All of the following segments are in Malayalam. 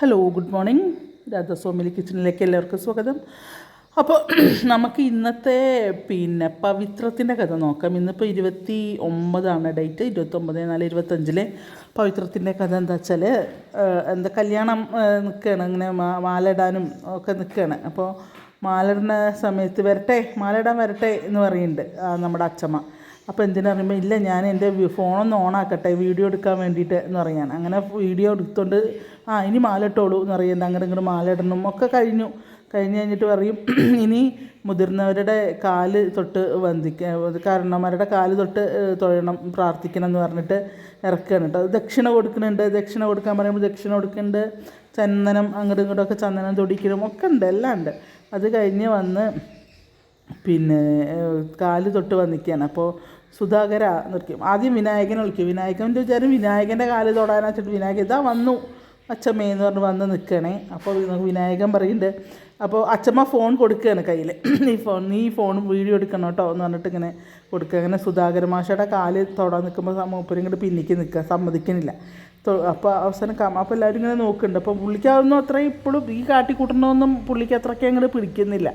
Hello, good morning. രാധാസ്വാമിലി കിച്ചണിലേക്ക് എല്ലാവർക്കും സ്വാഗതം. അപ്പോൾ നമുക്ക് ഇന്നത്തെ പവിത്രത്തിൻ്റെ കഥ നോക്കാം. ഇന്നിപ്പോൾ 29 ഡേറ്റ്, 29/4/25. പവിത്രത്തിൻ്റെ കഥ എന്താ വെച്ചാൽ, എന്താ കല്യാണം നിൽക്കുകയാണ്, ഇങ്ങനെ മാല ഇടാനും ഒക്കെ നിൽക്കുകയാണ്. അപ്പോൾ മാല ഇടുന്ന സമയത്ത് മാല ഇടാൻ വരട്ടെ എന്ന് പറയുന്നുണ്ട് നമ്മുടെ അച്ചമ്മ. അപ്പോൾ എന്തിനാ പറയുമ്പോൾ, ഇല്ല ഞാൻ എൻ്റെ ഫോണൊന്ന് ഓണാക്കട്ടെ വീഡിയോ എടുക്കാൻ വേണ്ടിയിട്ട് എന്ന് പറയാൻ. അങ്ങനെ വീഡിയോ എടുത്തുകൊണ്ട് ഇനി മാല ഇട്ടോളൂ എന്ന് പറയുന്നത്. അങ്ങോട്ട് മാല ഇടണം ഒക്കെ കഴിഞ്ഞു കഴിഞ്ഞിട്ട് പറയും, ഇനി മുതിർന്നവരുടെ കാല് തൊട്ട് കാരണവന്മാരുടെ കാല് തൊട്ട് തൊഴണം, പ്രാർത്ഥിക്കണം എന്ന് പറഞ്ഞിട്ട് ഇറക്കുകയാണ് കേട്ടോ. ദക്ഷിണ കൊടുക്കാൻ പറയുമ്പോൾ ദക്ഷിണ കൊടുക്കുന്നുണ്ട്. ചന്ദനം അങ്ങോട്ടും ഇങ്ങോട്ടൊക്കെ ചന്ദനം തൊടിക്കണം ഒക്കെ ഉണ്ട്, എല്ലാം ഉണ്ട്. അത് കഴിഞ്ഞ് വന്ന് കാല് തൊട്ട് വന്നിരിക്കുകയാണ്. അപ്പോൾ സുധാകര എന്ന് വിളിക്കും. ആദ്യം വിനായകനെ വിളിക്കും. വിനായകൻ്റെ വിചാരം വിനായകൻ്റെ കാല് തൊടാനാ വെച്ചിട്ട് വിനായകൻ ഇതാ വന്നു അച്ചമ്മയെന്ന് പറഞ്ഞ് വന്ന് നിൽക്കണേ. അപ്പോൾ വിനായകൻ പറയുന്നുണ്ട്. അപ്പോൾ അച്ചമ്മ ഫോൺ കൊടുക്കുകയാണ് കയ്യിൽ. നീ ഫോൺ വീഡിയോ എടുക്കണം കേട്ടോ എന്ന് പറഞ്ഞിട്ട് ഇങ്ങനെ കൊടുക്കുക. അങ്ങനെ സുധാകര മാഷയുടെ കാല് തൊടാൻ നിൽക്കുമ്പോൾ മൂപ്പരും ഇങ്ങോട്ട് പിന്നിക്ക് നിൽക്കുക, സമ്മതിക്കുന്നില്ല. അപ്പോൾ അവസാനം അപ്പോൾ എല്ലാവരും ഇങ്ങനെ നോക്കുന്നുണ്ട്. അപ്പോൾ പുള്ളിക്കാവുന്ന അത്രയും ഇപ്പോഴും ഈ കാട്ടിക്കൂട്ടണമെന്നും പുള്ളിക്ക് അത്രയ്ക്ക് അങ്ങോട്ട് പിടിക്കുന്നില്ല.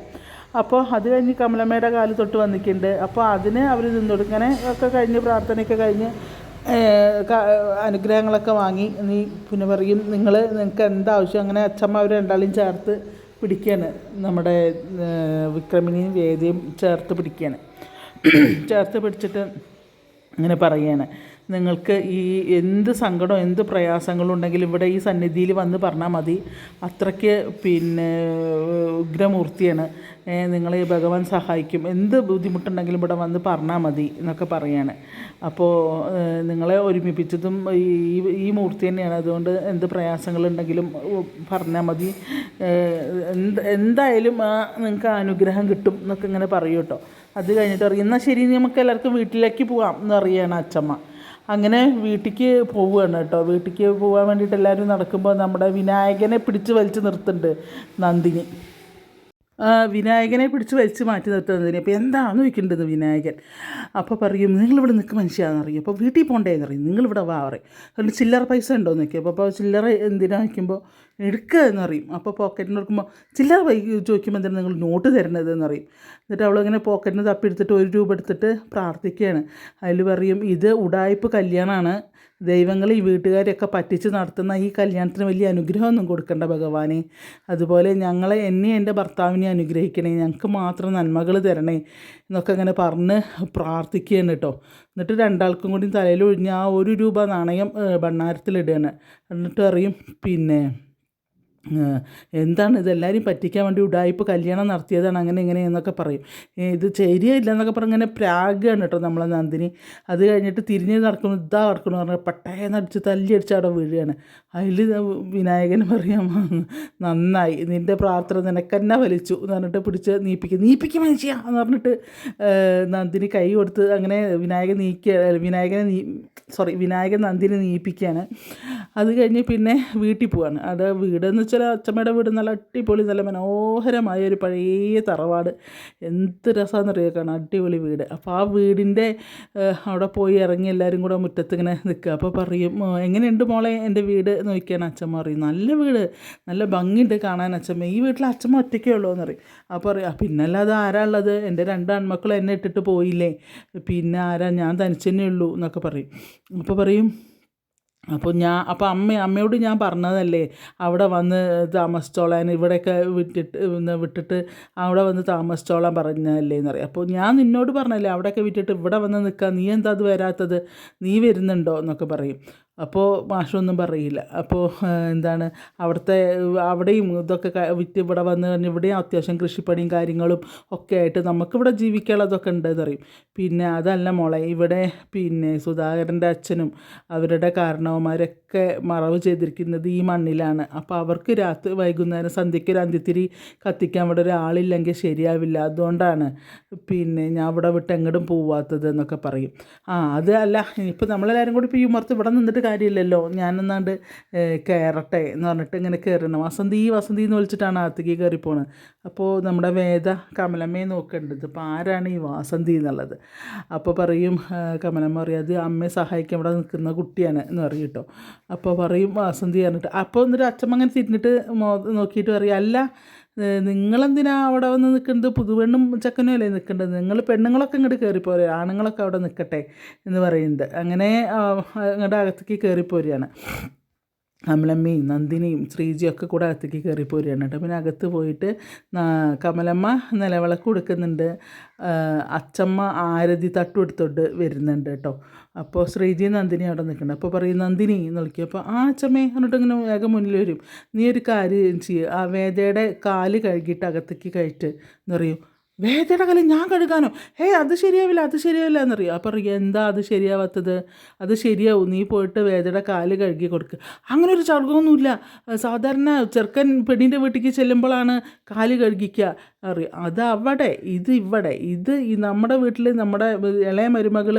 അപ്പോൾ അത് കഴിഞ്ഞ് കമലമ്മയുടെ കാല് തൊട്ട് വന്നിട്ടുണ്ട്. അപ്പോൾ അതിന് അവർ നിന്നൊടുക്കനെ ഒക്കെ കഴിഞ്ഞ് പ്രാർത്ഥനയൊക്കെ കഴിഞ്ഞ് അനുഗ്രഹങ്ങളൊക്കെ വാങ്ങി നീ പറയും നിങ്ങൾക്ക് എന്താവശ്യം. അങ്ങനെ അച്ചമ്മ അവർ രണ്ടാളും ചേർത്ത് പിടിക്കുകയാണ്, നമ്മുടെ വിക്രമിനെയും വേദിയും ചേർത്ത് പിടിക്കുകയാണ്. ചേർത്ത് പിടിച്ചിട്ട് ഇങ്ങനെ പറയുകയാണ്, നിങ്ങൾക്ക് ഈ എന്ത് സങ്കടം എന്ത് പ്രയാസങ്ങളും ഉണ്ടെങ്കിലും ഇവിടെ ഈ സന്നിധിയിൽ വന്ന് പറഞ്ഞാൽ മതി. അത്രയ്ക്ക് ഉഗ്രമൂർത്തിയാണ്, നിങ്ങളെ ഭഗവാൻ സഹായിക്കും. എന്ത് ബുദ്ധിമുട്ടുണ്ടെങ്കിലും ഇവിടെ വന്ന് പറഞ്ഞാൽ മതി എന്നൊക്കെ പറയാണ്. അപ്പോൾ നിങ്ങളെ ഒരുമിപ്പിച്ചതും ഈ മൂർത്തി തന്നെയാണ്. അതുകൊണ്ട് എന്ത് പ്രയാസങ്ങളുണ്ടെങ്കിലും പറഞ്ഞാൽ മതി, എന്തായാലും നിങ്ങൾക്ക് അനുഗ്രഹം കിട്ടും എന്നൊക്കെ ഇങ്ങനെ പറയൂ കേട്ടോ. അത് കഴിഞ്ഞിട്ട് പറയും, എന്നാൽ ശരി നമുക്ക് എല്ലാവർക്കും വീട്ടിലേക്ക് പോവാം എന്ന് പറയുകയാണ് അച്ചമ്മ. അങ്ങനെ വീട്ടിലേക്ക് പോവുകയാണ് കേട്ടോ. വീട്ടിലേക്ക് പോകാൻ വേണ്ടിയിട്ട് എല്ലാവരും നടക്കുമ്പോൾ നമ്മുടെ വിനായകനെ പിടിച്ച് വലിച്ച് നിർത്തുന്നുണ്ട് നന്ദിനി. വിനായകനെ പിടിച്ച് വലിച്ച് മാറ്റി നിർത്തുന്നതിന് അപ്പോൾ എന്താണെന്ന് ചോദിക്കേണ്ടത് വിനായകൻ. അപ്പോൾ പറയും, നിങ്ങളിവിടെ നിൽക്കുക മനുഷ്യയാണെന്ന് അറിയും. അപ്പോൾ വീട്ടിൽ പോകണ്ടേന്ന് അറിയും. നിങ്ങളിവിടെ വാ പറയും. അതുകൊണ്ട് ചില്ലറ പൈസ ഉണ്ടോ എന്ന് നോക്കിയപ്പോൾ അപ്പോൾ ചില്ലറ എന്തിനാ വയ്ക്കുമ്പോൾ എടുക്കുക എന്നറിയും. അപ്പോൾ പോക്കറ്റിന് നോക്കുമ്പോൾ ചില്ലറ ചോദിക്കുമ്പോൾ എന്തിനാണ് നിങ്ങൾ നോട്ട് തരുന്നത് എന്നറിയും. എന്നിട്ട് അവളങ്ങനെ പോക്കറ്റിൽ നിന്ന് തപ്പിയെടുത്തിട്ട് 1 രൂപ എടുത്തിട്ട് പ്രാർത്ഥിക്കുകയാണ്. അതിൽ പറയും, ഇത് ഉഡായിപ്പ് കല്യാണമാണ്, ദൈവങ്ങൾ ഈ വീട്ടുകാരെയൊക്കെ പറ്റിച്ച് നടത്തുന്ന ഈ കല്യാണത്തിന് വലിയ അനുഗ്രഹമൊന്നും കൊടുക്കണ്ട ഭഗവാനെ. അതുപോലെ എന്നെ എൻ്റെ ഭർത്താവിനെ അനുഗ്രഹിക്കണേ, ഞങ്ങൾക്ക് മാത്രം നന്മകൾ തരണേ എന്നൊക്കെ അങ്ങനെ പറഞ്ഞ് പ്രാർത്ഥിക്കുകയാണ് കേട്ടോ. എന്നിട്ട് രണ്ടാൾക്കും കൂടി തലയിൽ ഒഴിഞ്ഞ് 1 രൂപ നാണയം ഭണ്ണാരത്തിലിടുകയാണ്. എന്നിട്ട് അറിയും, എന്താണ് ഇതെല്ലാവരും പറ്റിക്കാൻ വേണ്ടി ഉഡായിപ്പ് കല്യാണം നടത്തിയതാണ് അങ്ങനെ ഇങ്ങനെ എന്നൊക്കെ പറയും. ഇത് ശരിയില്ല എന്നൊക്കെ പറഞ്ഞ് ഇങ്ങനെ പ്രാഗാണ് കേട്ടോ നമ്മളെ നന്ദിനി. അത് കഴിഞ്ഞിട്ട് തിരിഞ്ഞ് നടക്കണം, കിടക്കണം പറഞ്ഞാൽ പട്ടയെന്നടിച്ച് തല്ലിയടിച്ച് അവിടെ വീഴുകയാണ്. അതിൽ വിനായകന് പറയാം, നന്നായി, നിൻ്റെ പ്രാർത്ഥന നിനക്കെന്നെ വലിച്ചു എന്ന് പറഞ്ഞിട്ട് പിടിച്ച് നീപ്പിക്കും മനുഷ്യ എന്ന് പറഞ്ഞിട്ട് നന്ദിനി കൈ കൊടുത്ത് അങ്ങനെ വിനായകൻ നന്ദിനി നീപ്പിക്കുകയാണ്. അത് കഴിഞ്ഞ് വീട്ടിൽ പോവാണ്. അവിടെ വീടെന്ന് വെച്ചാൽ അച്ചമ്മയുടെ വീട് നല്ല അടിപൊളി, നല്ല മനോഹരമായ ഒരു പഴയ തറവാട്. എന്ത് രസമാണെന്നറിയാം കാണാൻ, അടിപൊളി വീട്. അപ്പോൾ ആ വീടിൻ്റെ അവിടെ പോയി ഇറങ്ങി എല്ലാവരും കൂടെ മുറ്റത്ത് ഇങ്ങനെ നിൽക്കുക. അപ്പോൾ പറയും, എങ്ങനെയുണ്ട് മോളെ എൻ്റെ വീട് എന്ന് ചോദിക്കുകയാണ്. അച്ചമ്മ പറയും, നല്ല വീട്, നല്ല ഭംഗിയുണ്ട് കാണാൻ അച്ചമ്മ, ഈ വീട്ടിൽ അച്ചമ്മ ഒറ്റയ്ക്കേ ഉള്ളൂ എന്ന് പറയും. അപ്പോൾ പറയും, പിന്നല്ലാതെ ആരാ ഉള്ളത്, എൻ്റെ 2 ആൺമക്കളും എന്നെ ഇട്ടിട്ട് പോയില്ലേ, പിന്നെ ആരാ, ഞാൻ തനിച്ച് തന്നെ ഉള്ളൂ എന്നൊക്കെ പറയും. അപ്പോൾ പറയും, അപ്പോൾ അമ്മയോട് ഞാൻ പറഞ്ഞതല്ലേ അവിടെ വന്ന് താമസിച്ചോളാൻ, ഇവിടെയൊക്കെ വിട്ടിട്ട് അവിടെ വന്ന് താമസിച്ചോളാൻ പറഞ്ഞതല്ലേ എന്ന് പറയും. അപ്പോൾ ഞാൻ നിന്നോട് പറഞ്ഞല്ലേ അവിടെയൊക്കെ വിട്ടിട്ട് ഇവിടെ വന്ന് നിൽക്കാം, നീ എന്താ അത് വരാത്തത്, നീ വരുന്നുണ്ടോ എന്നൊക്കെ പറയും. അപ്പോൾ മാഷൊന്നും പറയില്ല. അപ്പോൾ അവിടെയും ഇതൊക്കെ വിറ്റ് ഇവിടെ വന്ന് കഴിഞ്ഞ് ഇവിടെയും അത്യാവശ്യം കൃഷിപ്പണിയും കാര്യങ്ങളും ഒക്കെ ആയിട്ട് നമുക്കിവിടെ ജീവിക്കാനുള്ളതൊക്കെ ഉണ്ടെന്ന് പറയും. അതല്ല മോളെ, ഇവിടെ സുധാകരൻ്റെ അച്ഛനും അവരുടെ കാരണവന്മാരൊക്കെ മറവ് ചെയ്തിരിക്കുന്നത് ഈ മണ്ണിലാണ്. അപ്പോൾ അവർക്ക് വൈകുന്നേരം സന്ധ്യയ്ക്ക് ഒരു അന്ത്യത്തിരി കത്തിക്കാൻ ഇവിടെ ഒരാളില്ലെങ്കിൽ ശരിയാവില്ല, അതുകൊണ്ടാണ് ഞാൻ ഇവിടെ വിട്ട് എങ്ങോട്ടും പോവാത്തത് എന്നൊക്കെ പറയും. അത് അല്ല, ഇപ്പോൾ നമ്മളെല്ലാവരും കൂടി ഇപ്പോൾ ഈ ഉമ്മർത്ത് ഇവിടെ നിന്നിട്ട് കാര്യമില്ലല്ലോ, ഞാനെന്നാണ്ട് കയറട്ടെ എന്ന് പറഞ്ഞിട്ട് ഇങ്ങനെ കയറണം. വസന്തി വസന്തി എന്ന് വിളിച്ചിട്ടാണ് അകത്തേക്ക് കയറിപ്പോണത്. അപ്പോൾ നമ്മുടെ വേദ കമലമ്മയെ നോക്കേണ്ടത് ഇപ്പോൾ ആരാണ് ഈ വാസന്തി എന്നുള്ളത്. അപ്പോൾ പറയും കമലമ്മ പറയും അത് അമ്മയെ സഹായിക്കാൻ ഇവിടെ നിൽക്കുന്ന കുട്ടിയാണ് എന്ന് പറയും കേട്ടോ. അപ്പോൾ പറയും വാസന്തി പറഞ്ഞിട്ട്. അപ്പോൾ എന്നിട്ട് അച്ഛമ്മ അങ്ങനെ തിരിഞ്ഞിട്ട് നോക്കിയിട്ട് പറയും അല്ല നിങ്ങളെന്തിനാ അവിടെ വന്ന് നിൽക്കുന്നത്, പുതുപെണ്ണും ചെക്കനും അല്ലേ നിൽക്കേണ്ടത്, നിങ്ങൾ പെണ്ണുങ്ങളൊക്കെ ഇങ്ങോട്ട് കയറിപ്പോരെ, ആണുങ്ങളൊക്കെ അവിടെ നിൽക്കട്ടെ എന്ന് പറയുന്നത്. അങ്ങനെ ഇങ്ങോട്ട് അകത്തേക്ക് കയറിപ്പോരുകയാണ്. കമലമ്മയും നന്ദിനിയും ശ്രീജിയും ഒക്കെ കൂടെ അകത്തേക്ക് കയറിപ്പോരുകയാണ് കേട്ടോ. പിന്നെ അകത്ത് പോയിട്ട് കമലമ്മ നിലവിളക്ക് കൊടുക്കുന്നുണ്ട്, അച്ചമ്മ ആരതി തട്ടുമെടുത്തോട്ട് വരുന്നുണ്ട് കേട്ടോ. അപ്പോൾ ശ്രീജിയും നന്ദിനി അവിടെ നിൽക്കുന്നുണ്ട്. അപ്പോൾ പറയും നന്ദിനി എന്ന് വിളിക്കും. അപ്പോൾ ആ അച്ചമ്മേ എന്നിട്ട് ഇങ്ങനെ വേഗം മുന്നിൽ വരും. നീ ഒരു കാര്യം ചെയ്യുക, ആ വേദയുടെ കാല് കഴുകിയിട്ട് അകത്തേക്ക് കയറ്റ് എന്ന് പറയും. വേദയുടെ കാലം ഞാൻ കഴുകാനോ? അത് ശരിയാവില്ല എന്നറിയാം. അപ്പോൾ അറിയാം എന്താ അത് ശരിയാവാത്തത്, അത് ശരിയാവും, നീ പോയിട്ട് വേദയുടെ കാല് കഴുകി കൊടുക്കുക. അങ്ങനെ ഒരു ചടങ്ങൊന്നുമില്ല, സാധാരണ ചെറുക്കൻ പെണ്ണിൻ്റെ വീട്ടിലേക്ക് ചെല്ലുമ്പോഴാണ് കാല് കഴുകിക്കുക അറിയാം. അത് അവിടെ, ഇത് ഇവിടെ, ഇത് നമ്മുടെ വീട്ടിൽ നമ്മുടെ ഇളയ മരുമകൾ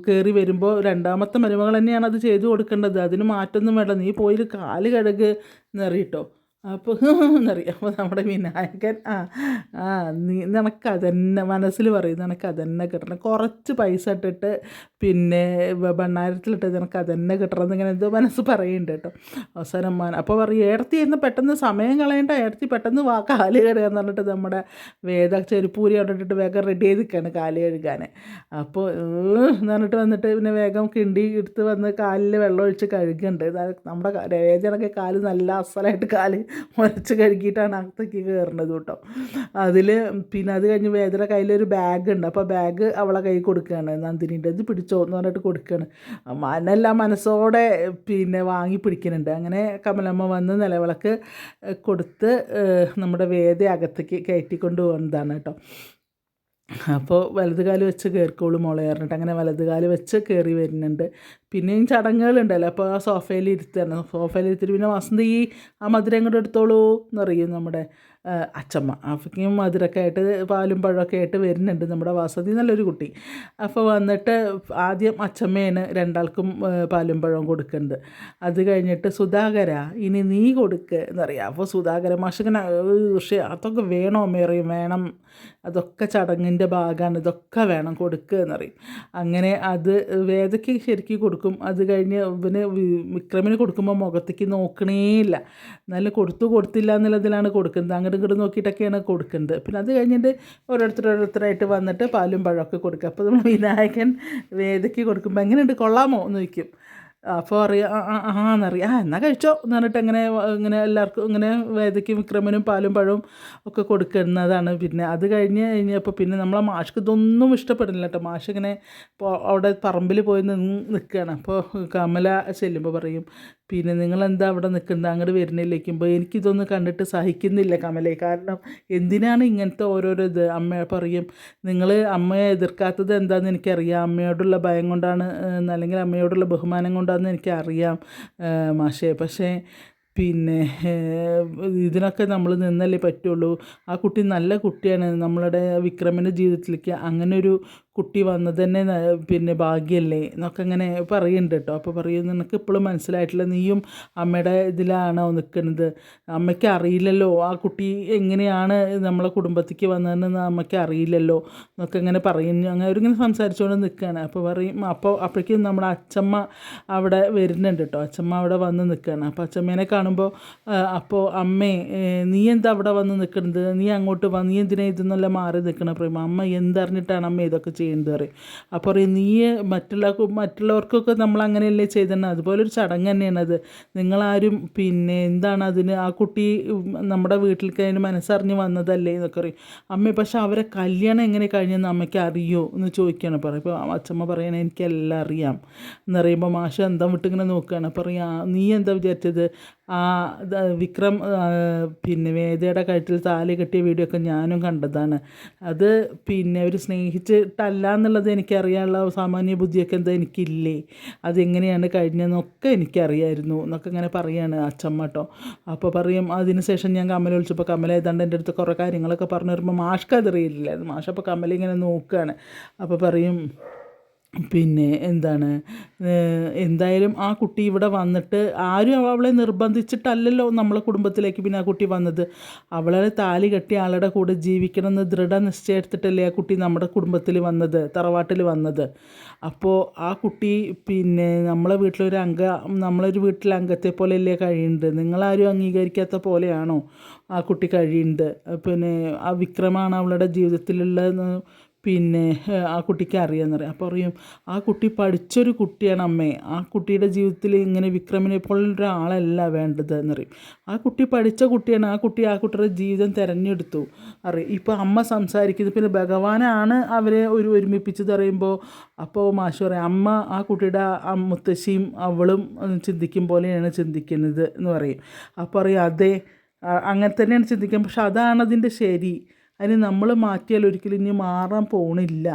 കയറി വരുമ്പോൾ രണ്ടാമത്തെ മരുമകൾ തന്നെയാണ് അത് ചെയ്തു കൊടുക്കേണ്ടത്, അതിന് മാറ്റമൊന്നും വേണ്ട, നീ പോയി കാല് കഴുക് എന്നറിയട്ടോ. അപ്പോൾ എന്നറിയാം. അപ്പോൾ നമ്മുടെ വിനായകൻ നിനക്കതന്നെ മനസ്സിൽ പറയും, നിനക്കതന്നെ കിട്ടണം, കുറച്ച് പൈസ ഇട്ടിട്ട് പിന്നെ ഭണ്ണാരത്തിലിട്ട് നിനക്കതന്നെ കിട്ടണം എന്നിങ്ങനെ എന്തോ മനസ്സ് പറയുന്നുണ്ട് കേട്ടോ. അവസാനം അപ്പോൾ പറയും ഏടത്തി എന്ന് പെട്ടെന്ന് സമയം കളയേണ്ട, ഏടത്തി പെട്ടെന്ന് കാല് കഴുകുക എന്ന് പറഞ്ഞിട്ട് നമ്മുടെ വേദ ചെരുപ്പൂരി അവിടെ ഇട്ടിട്ട് വേഗം റെഡി ചെയ്ത് നിൽക്കുകയാണ് കാല് കഴുകാൻ. അപ്പോൾ എന്ന് പറഞ്ഞിട്ട് വന്നിട്ട് പിന്നെ വേഗം കിണ്ടി എടുത്ത് വന്ന് കാലിൽ വെള്ളം ഒഴിച്ച് കഴുകുന്നുണ്ട്. നമ്മുടെ വേദനയൊക്കെ കാല് നല്ല അസലായിട്ട് കാല് മുരച്ച് കഴുകിയിട്ടാണ് അകത്തേക്ക് കയറുന്നത് കേട്ടോ. അതിൽ പിന്നെ അത് കഴിഞ്ഞ് വേദന കയ്യിലൊരു ബാഗ് ഉണ്ട്. അപ്പോൾ ബാഗ് അവളെ കൈ കൊടുക്കുകയാണ്, നന്ദിനിൻ്റെ ഇത് പിടിച്ചോ എന്ന് പറഞ്ഞിട്ട് കൊടുക്കുകയാണ്. മനല്ല മനസ്സോടെ പിന്നെ വാങ്ങി പിടിക്കുന്നുണ്ട്. അങ്ങനെ കമലമ്മ വന്ന് നിലവിളക്ക് കൊടുത്ത് നമ്മുടെ വേദ അകത്തേക്ക് കയറ്റിക്കൊണ്ട് പോകുന്നതാണ് കേട്ടോ. അപ്പോൾ വലതുകാല് വെച്ച് കയറിക്കോളൂ മോളെ പറഞ്ഞിട്ട് അങ്ങനെ വലതുകാല് വെച്ച് കയറി വരുന്നുണ്ട്. പിന്നെയും ചടങ്ങുകളുണ്ടല്ലോ. അപ്പോൾ ആ സോഫയിൽ ഇരുത്തുകയാണ്. സോഫയിൽ ഇരുത്തിട്ട് പിന്നെ വസന്തി ആ മധുരം കൂടെ എടുത്തോളൂ എന്നറിയും നമ്മുടെ അച്ചമ്മ. അപ്പോഴേക്കും മധുരമൊക്കെ ആയിട്ട് പാലും പഴമൊക്കെ ആയിട്ട് വരുന്നുണ്ട് നമ്മുടെ വസന്തി, നല്ലൊരു കുട്ടി. അപ്പോൾ വന്നിട്ട് ആദ്യം അച്ചമ്മയാണ് രണ്ടാൾക്കും പാലും പഴവും കൊടുക്കുന്നത്. അത് കഴിഞ്ഞിട്ട് സുധാകര ഇനി നീ കൊടുക്കുക എന്നറിയാം. അപ്പോൾ സുധാകര മാഷിങ്ങനെ പക്ഷേ അതൊക്കെ വേണോ മേറിയും വേണം, അതൊക്കെ ചടങ്ങിൻ്റെ ഭാഗമാണ്, ഇതൊക്കെ വേണം കൊടുക്കുക എന്നറിയും. അങ്ങനെ അത് വേദയ്ക്ക് ശരിക്കും കൊടുക്കും. അത് കഴിഞ്ഞ് വിക്രമിന് കൊടുക്കുമ്പോൾ മുഖത്തേക്ക് നോക്കണേയില്ല, നല്ല കൊടുത്തില്ല എന്നുള്ളതിലാണ് കൊടുക്കുന്നത്. അങ്ങോട്ടും ഇങ്ങോട്ടും നോക്കിയിട്ടൊക്കെയാണ് കൊടുക്കുന്നത്. പിന്നെ അത് കഴിഞ്ഞിട്ട് ഓരോരുത്തരായിട്ട് വന്നിട്ട് പാലും പഴമൊക്കെ കൊടുക്കുക. അപ്പോൾ നമ്മൾ വിനായകൻ വേദയ്ക്ക് കൊടുക്കുമ്പോൾ എങ്ങനെയുണ്ട് കൊള്ളാമോ എന്ന് ചോദിക്കും. അപ്പോൾ അറിയാം എന്നറിയാം, എന്നാൽ കഴിച്ചോ എന്ന് പറഞ്ഞിട്ട് ഇങ്ങനെ എല്ലാവർക്കും ഇങ്ങനെ വേദയ്ക്കും വിക്രമനും പാലും പഴവും ഒക്കെ കൊടുക്കുന്നതാണ്. പിന്നെ അത് കഴിഞ്ഞപ്പോൾ പിന്നെ നമ്മളെ മാഷ്ക്ക് ഇതൊന്നും ഇഷ്ടപ്പെടുന്നില്ല കേട്ടോ. മാഷ് ഇങ്ങനെ അവിടെ പറമ്പിൽ പോയി നിൽക്കുകയാണ്. അപ്പോൾ കമല ചെല്ലുമ്പോൾ പറയും പിന്നെ നിങ്ങളെന്താ അവിടെ നിൽക്കുന്നത്, അങ്ങോട്ട് വരുന്നില്ലേക്കുമ്പോൾ എനിക്കിതൊന്നും കണ്ടിട്ട് സഹിക്കുന്നില്ല കമലേ, കാരണം എന്തിനാണ് ഇങ്ങനത്തെ ഓരോരോ ഇത്. അമ്മ പറയും നിങ്ങൾ അമ്മയെ എതിർക്കാത്തത് എന്താണെന്ന് എനിക്കറിയാം, അമ്മയോടുള്ള ഭയം കൊണ്ടാണ് അല്ലെങ്കിൽ അമ്മയോടുള്ള ബഹുമാനം കൊണ്ടാണെന്ന് എനിക്കറിയാം മാഷേ, പക്ഷേ പിന്നെ ഇതിനൊക്കെ നമ്മൾ നിന്നല്ലേ പറ്റുള്ളൂ. ആ കുട്ടി നല്ല കുട്ടിയാണ്, നമ്മളുടെ വിക്രമിൻ്റെ ജീവിതത്തിലേക്ക് അങ്ങനെ ഒരു കുട്ടി വന്നത് തന്നെ പിന്നെ ഭാഗ്യമല്ലേ എന്നൊക്കെ ഇങ്ങനെ പറയുന്നുണ്ട് കേട്ടോ. അപ്പോൾ പറയും നിനക്ക് ഇപ്പോഴും മനസ്സിലായിട്ടില്ല, നീയും അമ്മയുടെ ഇതിലാണോ നിൽക്കുന്നത്, അമ്മയ്ക്ക് അറിയില്ലല്ലോ ആ കുട്ടി എങ്ങനെയാണ് നമ്മളെ കുടുംബത്തേക്ക് വന്നതെന്ന് അമ്മയ്ക്ക് അറിയില്ലല്ലോ എന്നൊക്കെ ഇങ്ങനെ പറയുന്നു. അങ്ങനെ അവരിങ്ങനെ സംസാരിച്ചുകൊണ്ട് നിൽക്കുകയാണ്. അപ്പോൾ പറയും അപ്പോഴേക്കും നമ്മുടെ അച്ചമ്മ അവിടെ വരുന്നുണ്ട് കേട്ടോ. അച്ചമ്മ അവിടെ വന്ന് നിൽക്കുകയാണ്. അപ്പോൾ അച്ചമ്മേനെ കാണുമ്പോൾ അപ്പോൾ അമ്മേ നീ എന്താ അവിടെ വന്ന് നിൽക്കുന്നത്, നീ അങ്ങോട്ട് വാ, നീ എന്തിനാ ഇതെന്നെല്ലാം മാറി നിൽക്കണം പറയും. അമ്മ എന്തറിഞ്ഞിട്ടാണ് അമ്മ ഇതൊക്കെ ചെയ്യുന്നത് പറയും. അപ്പോൾ പറയും നീ മറ്റുള്ളവർക്കൊക്കെ നമ്മൾ അങ്ങനെയല്ലേ ചെയ്തത്, അതുപോലൊരു ചടങ്ങ് തന്നെയാണത്, നിങ്ങളാരും പിന്നെ എന്താണ് അതിന്, ആ കുട്ടി നമ്മുടെ വീട്ടിലേക്ക് അതിന് മനസ്സറിഞ്ഞ് വന്നതല്ലേ എന്നൊക്കെ പറയും. അമ്മ പക്ഷെ അവരെ കല്യാണം എങ്ങനെ കഴിഞ്ഞെന്ന് അമ്മയ്ക്ക് അറിയോ എന്ന് ചോദിക്കുകയാണ്. പറയും. ഇപ്പോൾ അച്ഛമ്മ പറയണേ എനിക്കെല്ലാം അറിയാം എന്നറിയുമ്പോൾ മാഷ് എന്താ വിട്ടിങ്ങനെ നോക്കുകയാണ്. പറയാം നീ എന്താ വിചാരിച്ചത്, ആ വിക്രം പിന്നെ വേദയുടെ കഴുത്തിൽ താലി കെട്ടിയ വീഡിയോ ഒക്കെ ഞാനും കണ്ടതാണ്, അത് പിന്നെ അവർ സ്നേഹിച്ചിട്ടല്ല എന്നുള്ളത് എനിക്കറിയാനുള്ള സാമാന്യ ബുദ്ധിയൊക്കെ എന്താ എനിക്കില്ലേ, അതെങ്ങനെയാണ് കഴിഞ്ഞതെന്നൊക്കെ എനിക്കറിയായിരുന്നു എന്നൊക്കെ ഇങ്ങനെ പറയുകയാണ് അച്ചമ്മ കേട്ടോ. അപ്പോൾ പറയും അതിന് ശേഷം ഞാൻ കമല വിളിച്ചപ്പോൾ കമല ഏതാണ്ട് എൻ്റെ അടുത്ത് കുറേ കാര്യങ്ങളൊക്കെ പറഞ്ഞു വരുമ്പോൾ മാഷ്ക്ക് അതറിയില്ലായിരുന്നു. മാഷ് അപ്പോൾ കമല ഇങ്ങനെ നോക്കുകയാണ്. അപ്പോൾ പറയും പിന്നെ എന്താണ് എന്തായാലും ആ കുട്ടി ഇവിടെ വന്നിട്ട് ആരും അവളെ നിർബന്ധിച്ചിട്ടല്ലല്ലോ നമ്മളെ കുടുംബത്തിലേക്ക് പിന്നെ ആ കുട്ടി വന്നത്. അവളെ താലി കെട്ടിയ ആളുടെ കൂടെ ജീവിക്കണം എന്ന് ദൃഢനിശ്ചയം എടുത്തിട്ടല്ലേ ആ കുട്ടി നമ്മുടെ കുടുംബത്തിൽ വന്നത്, തറവാട്ടിൽ വന്നത്. അപ്പോൾ ആ കുട്ടി പിന്നെ നമ്മളൊരു വീട്ടിലെ അംഗത്തെ പോലെയല്ലേ കഴിയുന്നത്. നിങ്ങളാരും അംഗീകരിക്കാത്ത പോലെയാണോ ആ കുട്ടി കഴിയുന്നത്? പിന്നെ ആ വിക്രമാണ് അവളുടെ ജീവിതത്തിലുള്ളതെന്ന് പിന്നെ ആ കുട്ടിക്ക് അറിയാമെന്നറിയാം. അപ്പോൾ പറയും ആ കുട്ടി പഠിച്ചൊരു കുട്ടിയാണ് അമ്മേ, ആ കുട്ടിയുടെ ജീവിതത്തിൽ ഇങ്ങനെ വിക്രമിനെ പോലൊരാളല്ല വേണ്ടത് എന്നറിയും. ആ കുട്ടി പഠിച്ച കുട്ടിയാണ്, ആ കുട്ടിയുടെ ജീവിതം തിരഞ്ഞെടുത്തു അറിയും. ഇപ്പോൾ അമ്മ സംസാരിക്കുന്നത് പിന്നെ ഭഗവാനാണ് അവരെ ഒരുമിപ്പിച്ചത് അറിയുമ്പോൾ അപ്പോൾ മാഷ് പറയും അമ്മ ആ കുട്ടിയുടെ മുത്തശ്ശിയും അവളും ചിന്തിക്കും പോലെയാണ് ചിന്തിക്കുന്നത് എന്ന് പറയും. അപ്പോൾ പറയും അതെ, അങ്ങനെ തന്നെയാണ് ചിന്തിക്കുന്നത്, പക്ഷെ അതാണതിൻ്റെ ശരി. അതിന് നമ്മൾ മാറ്റിയാൽ ഒരിക്കലും ഇനി മാറാൻ പോണില്ല.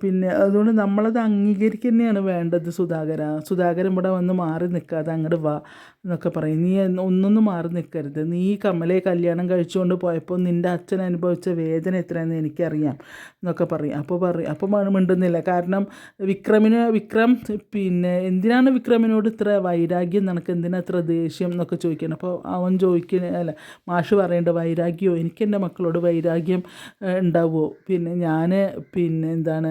പിന്നെ അതുകൊണ്ട് നമ്മളത് അംഗീകരിക്കുക തന്നെയാണ് വേണ്ടത്. സുധാകരൻ ഇവിടെ വന്ന് മാറി നിൽക്കാതെ അങ്ങോട്ട് വാ എന്നൊക്കെ പറയും. നീ ഒന്നൊന്നും മാറി നിൽക്കരുത്. നീ കമലയെ കല്യാണം കഴിച്ചുകൊണ്ട് പോയപ്പോൾ നിൻ്റെ അച്ഛൻ അനുഭവിച്ച വേദന എത്രയാണെന്ന് എനിക്കറിയാം എന്നൊക്കെ പറയും. അപ്പോൾ മിണ്ടുന്നില്ല. കാരണം വിക്രം പിന്നെ എന്തിനാണ് വിക്രമിനോട് ഇത്ര വൈരാഗ്യം, നിനക്ക് എന്തിനാ ഇത്ര ദേഷ്യം എന്നൊക്കെ ചോദിക്കണം. അപ്പോൾ അവൻ മാഷ് പറയേണ്ട വൈരാഗ്യമോ, എനിക്ക് എൻ്റെ മക്കളോട് വൈരാഗ്യം ഉണ്ടാവുമോ? പിന്നെ ഞാൻ പിന്നെ എന്താണ്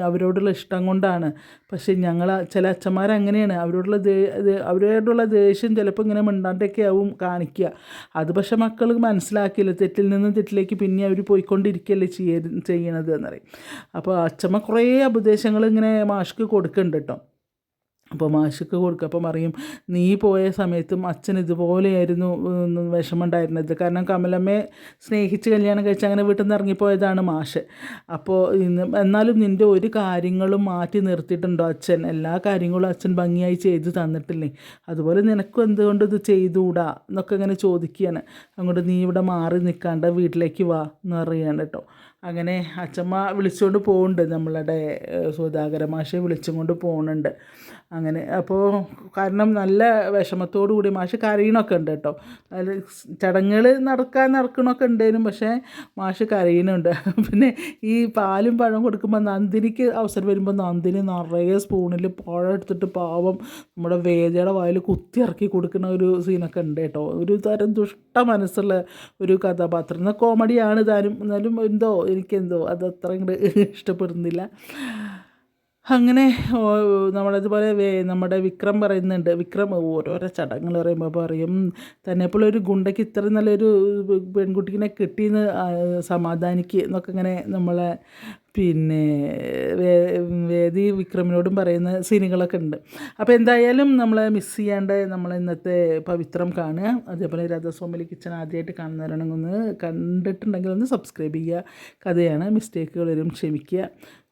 അവരോടുള്ള ഇഷ്ടം കൊണ്ടാണ്. പക്ഷേ ചില അച്ഛന്മാരങ്ങനെയാണ്, അവരോടുള്ള ദേഷ്യം ചിലപ്പോൾ ഇങ്ങനെ മിണ്ടാണ്ടൊക്കെ ആവും കാണിക്കുക. അത് പക്ഷേ മക്കൾ മനസ്സിലാക്കില്ല. തെറ്റിൽ നിന്ന് തെറ്റിലേക്ക് പിന്നെ അവർ പോയിക്കൊണ്ടിരിക്കുകയല്ലേ ചെയ്യണത് എന്നറിയും. അപ്പോൾ അച്ഛമ്മ കുറേ ഉപദേശങ്ങൾ ഇങ്ങനെ മാഷ്ക്ക് കൊടുക്കുന്നുണ്ട് കേട്ടോ. അപ്പോൾ മാഷക്ക് കൊടുക്കുക. അപ്പം പറയും നീ പോയ സമയത്തും അച്ഛൻ ഇതുപോലെയായിരുന്നു വിഷമമുണ്ടായിരുന്നത്. കാരണം കമലമ്മയെ സ്നേഹിച്ച് കല്യാണം കഴിച്ച് അങ്ങനെ വീട്ടിൽ നിന്ന് ഇറങ്ങിപ്പോയതാണ് മാഷ്. അപ്പോൾ എന്നാലും നിൻ്റെ ഒരു കാര്യങ്ങളും മാറ്റി നിർത്തിയിട്ടുണ്ടോ അച്ഛൻ? എല്ലാ കാര്യങ്ങളും അച്ഛൻ ഭംഗിയായി ചെയ്ത് തന്നിട്ടില്ലേ? അതുപോലെ നിനക്കും എന്തുകൊണ്ട് ഇത് ചെയ്തുകൂടാ എന്നൊക്കെ ഇങ്ങനെ ചോദിക്കുകയാണ്. അങ്ങോട്ട് നീ ഇവിടെ മാറി നിൽക്കാണ്ട് വീട്ടിലേക്ക് വാ എന്ന് പറയുകയാണ് കേട്ടോ. അങ്ങനെ അച്ഛമ്മ വിളിച്ചുകൊണ്ട് പോകുന്നുണ്ട്, നമ്മളുടെ സുധാകര മാഷെ വിളിച്ചും കൊണ്ട് പോകുന്നുണ്ട്. അങ്ങനെ അപ്പോൾ കാരണം നല്ല വിഷമത്തോടു കൂടി മാഷ് കരയണമൊക്കെ ഉണ്ട് കേട്ടോ. അതിൽ ചടങ്ങുകൾ നടക്കണമൊക്കെ ഉണ്ടേനും പക്ഷേ മാഷ് കരയണുണ്ട്. പിന്നെ ഈ പാലും പഴം കൊടുക്കുമ്പോൾ നന്ദിനിക്ക് അവസരം വരുമ്പോൾ നന്ദിനി നിറയെ സ്പൂണിൽ പഴം എടുത്തിട്ട് പാവം നമ്മുടെ വേദയുടെ വായിൽ കുത്തി ഇറക്കി കൊടുക്കുന്ന ഒരു സീനൊക്കെ ഉണ്ട് കേട്ടോ. ഒരു തരം ദുഷ്ട മനസ്സുള്ള ഒരു കഥാപാത്രം. എന്നാൽ കോമഡിയാണ് താനും, എന്നാലും എനിക്കെന്തോ അത് അത്ര ഇങ്ങോട്ട് ഇഷ്ടപ്പെടുന്നില്ല. അങ്ങനെ നമ്മളതുപോലെ നമ്മുടെ വിക്രം പറയുന്നുണ്ട്. വിക്രം ഓരോരോ ചടങ്ങുകൾ പറയുമ്പോൾ പറയും തന്നെപ്പോലെ ഒരു ഗുണ്ടയ്ക്ക് ഇത്ര നല്ലൊരു പെൺകുട്ടിനെ കിട്ടിയെന്ന് സമാധാനിക്കുക എന്നൊക്കെ ഇങ്ങനെ നമ്മളെ പിന്നെ വേദി വിക്രമിനോടും പറയുന്ന സീനുകളൊക്കെ ഉണ്ട്. അപ്പോൾ എന്തായാലും നമ്മളെ മിസ് ചെയ്യാണ്ട് നമ്മൾ ഇന്നത്തെ പവിത്രം കാണുക. അതേപോലെ രാധാസ്വാമി കിച്ചൺ ആദ്യമായിട്ട് കാണുന്നവരാണെങ്കിൽ ഒന്ന് കണ്ടിട്ടുണ്ടെങ്കിൽ ഒന്ന് സബ്സ്ക്രൈബ് ചെയ്യുക. കഥയാണ്, മിസ്റ്റേക്കുകൾ വരും, ക്ഷമിക്കുക.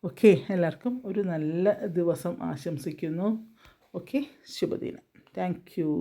ഓക്കെ, എല്ലാവർക്കും ഒരു നല്ല ദിവസം ആശംസിക്കുന്നു. ഓക്കെ, ശുഭദിനം. Thank you.